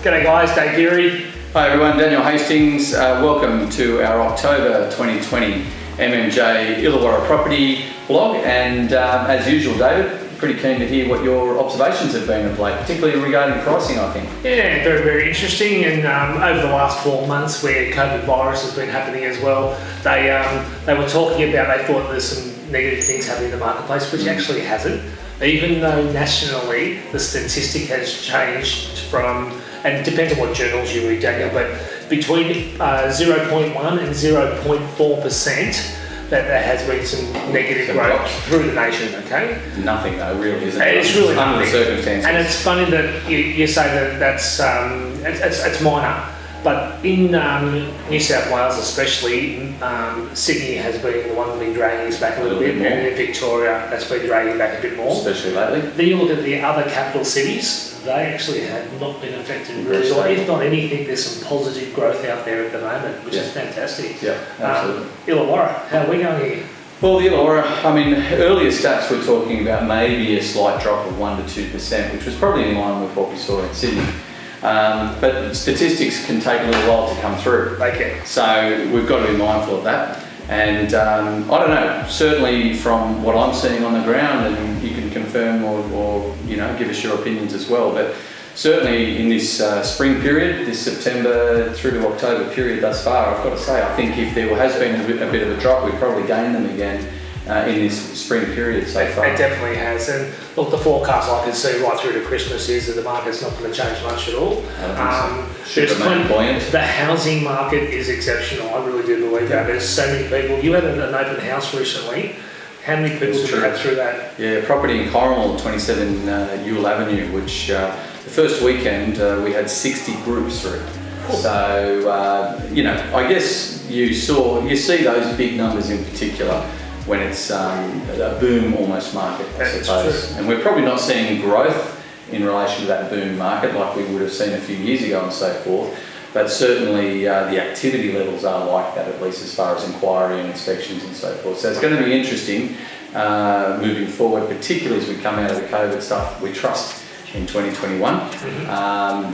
G'day guys, Dave Geary. Hi everyone, Daniel Hastings. Welcome to our October 2020 MMJ Illawarra property blog, and as usual, David, pretty keen to hear what your observations have been of late, particularly regarding pricing, I think. Yeah, very, very interesting, and over the last 4 months where COVID virus has been happening as well, they were talking about, they thought there's some negative things happening in the marketplace, which actually hasn't. Even though nationally the statistic has changed from, and it depends on what journals you read, Daniel, but between 0.1 and 0.4%, that there has been some negative growth through the nation, okay? Nothing though, really, isn't it? It's really under the nothing. circumstances. And it's funny that you say that that's it's minor, but in New South Wales especially, Sydney has been the one that's been dragging us back a little bit, and in Victoria that's been dragging back a bit more. Especially lately. Then you look at the other capital cities, they actually have not been affected really well. If not anything, there's some positive growth out there at the moment, which is fantastic. Yeah, absolutely. Illawarra, how are we going here? Well, the Illawarra, I mean, earlier stats were talking about maybe a slight drop of 1 to 2%, which was probably in line with what we saw in Sydney. But statistics can take a little while to come through. They can. So we've got to be mindful of that. And I don't know, certainly from what I'm seeing on the ground, and you can confirm or you know, give us your opinions as well, but certainly in this spring period, this September through to October period thus far, I've got to say, I think if there has been a bit of a drop, we've probably gained them again in this spring period so far. It definitely has, and look, the forecast I can see right through to Christmas is that the market's not going to change much at all. Should remain buoyant. The housing market is exceptional, I really do believe that. There's so many people. You had an open house recently. How many people did you have through that? Yeah, property in Corrimal, 27 Ewell Avenue, which the first weekend we had 60 groups through. Cool. So, you know, I guess you see those big numbers in particular when it's a boom almost market, I suppose. And we're probably not seeing growth in relation to that boom market like we would have seen a few years ago and so forth. But certainly the activity levels are like that, at least as far as inquiry and inspections and so forth. So it's going to be interesting moving forward, particularly as we come out of the COVID stuff, we trust, in 2021.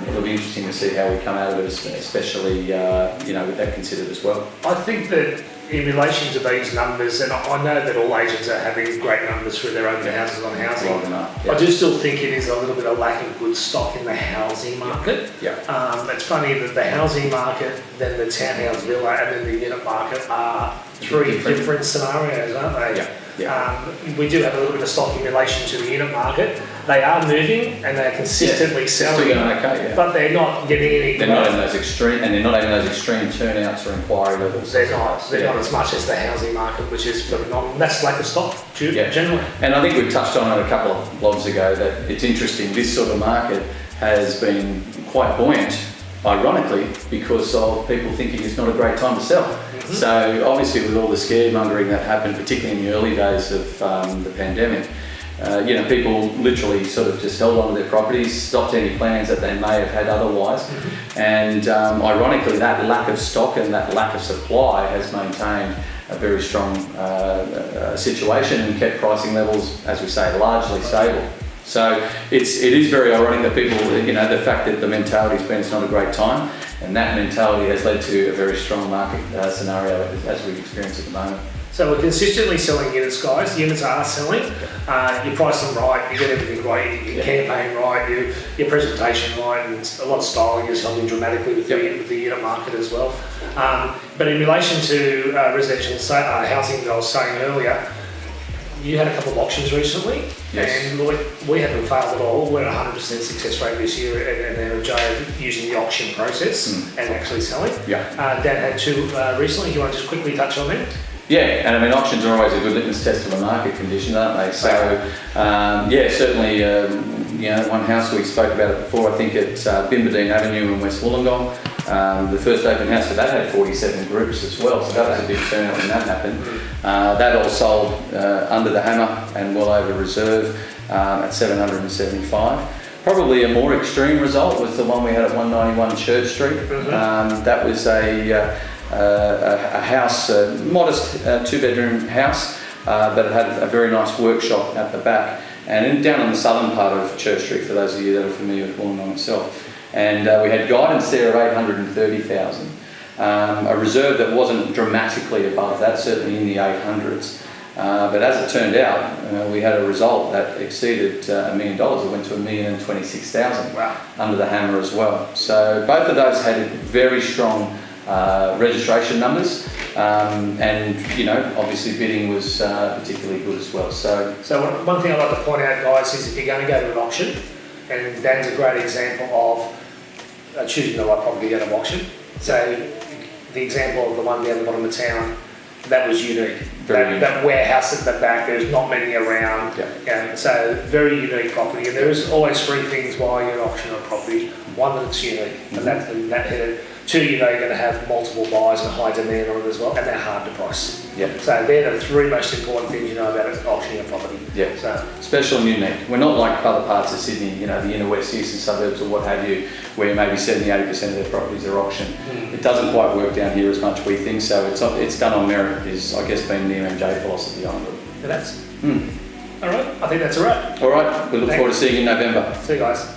It'll be interesting to see how we come out of it, especially you know, with that considered as well. I think that in relation to these numbers, and I know that all agents are having great numbers for their open houses on housing, I do still think it is a little bit of lack of good stock in the housing market. It's funny that the housing market, then the townhouse villa, and then the unit market are three different scenarios, aren't they? We do have a little bit of stock in relation to the unit market. They are moving and they're consistently selling, still going okay, but they're not getting any. They're not in those extreme, and they're not having those extreme turnouts or inquiry levels. They're not as much as the housing market, which is phenomenal. That's lack of stock, generally. And I think we've touched on it a couple of blogs ago that it's interesting. This sort of market has been quite buoyant, ironically, because of people thinking it's not a great time to sell. So obviously, with all the scaremongering that happened, particularly in the early days of the pandemic, you know, people literally sort of just held on to their properties, stopped any plans that they may have had otherwise. And ironically, that lack of stock and that lack of supply has maintained a very strong situation and kept pricing levels, as we say, largely stable. So it is very ironic that people, you know, the fact that the mentality's been it's not a great time, and that mentality has led to a very strong market scenario as we experience at the moment. So we're consistently selling units, guys. The units are selling. You price them right, you get everything right, your campaign right, your presentation right, and a lot of styling is helping dramatically with the unit market as well. But in relation to residential housing that I was saying earlier, you had a couple of auctions recently, and we haven't failed at all. We're at 100% success rate this year at MMJ using the auction process and actually selling. Dan had two recently. Do you want to just quickly touch on them? Yeah, and I mean, auctions are always a good litmus test of a market condition, aren't they? So, certainly, you know, one house we spoke about it before, I think it's Bimbadeen Avenue in West Wollongong. The first open house for that had 47 groups as well, so that was a big turnout when that happened. That all sold under the hammer and well over reserve at 775. Probably a more extreme result was the one we had at 191 Church Street. That was a house, a modest 2-bedroom house, but it had a very nice workshop at the back. And down on the southern part of Church Street, for those of you that are familiar with Wollongong itself. And we had guidance there of 830,000. A reserve that wasn't dramatically above that, certainly in the 800s. But as it turned out, we had a result that exceeded $1 million. It went to $1,026,000 under the hammer as well. So both of those had very strong registration numbers, and obviously bidding was particularly good as well. So one thing I'd like to point out, guys, is if you're going to go to an auction, and Dan's a great example of choosing the right property to go to auction. So the example of the one down the bottom of town, that was unique. That warehouse at the back, there's not many around. So very unique property, and there is always three things why you're auctioning a property. One, that's unique, and that's that headed. Two, you're going to have multiple buyers and high demand on it as well, and they're hard to price. So they're the three most important things you know about auctioning a property. So special and unique. We're not like other parts of Sydney, the inner west eastern suburbs or what have you, where maybe 70-80% of their properties are auctioned. It doesn't quite work down here as much, we think. So it's done on merit. Is I guess been the MJ philosophy on it. And that's all right. I think that's all right. All right. We look forward to seeing you in November. See you guys.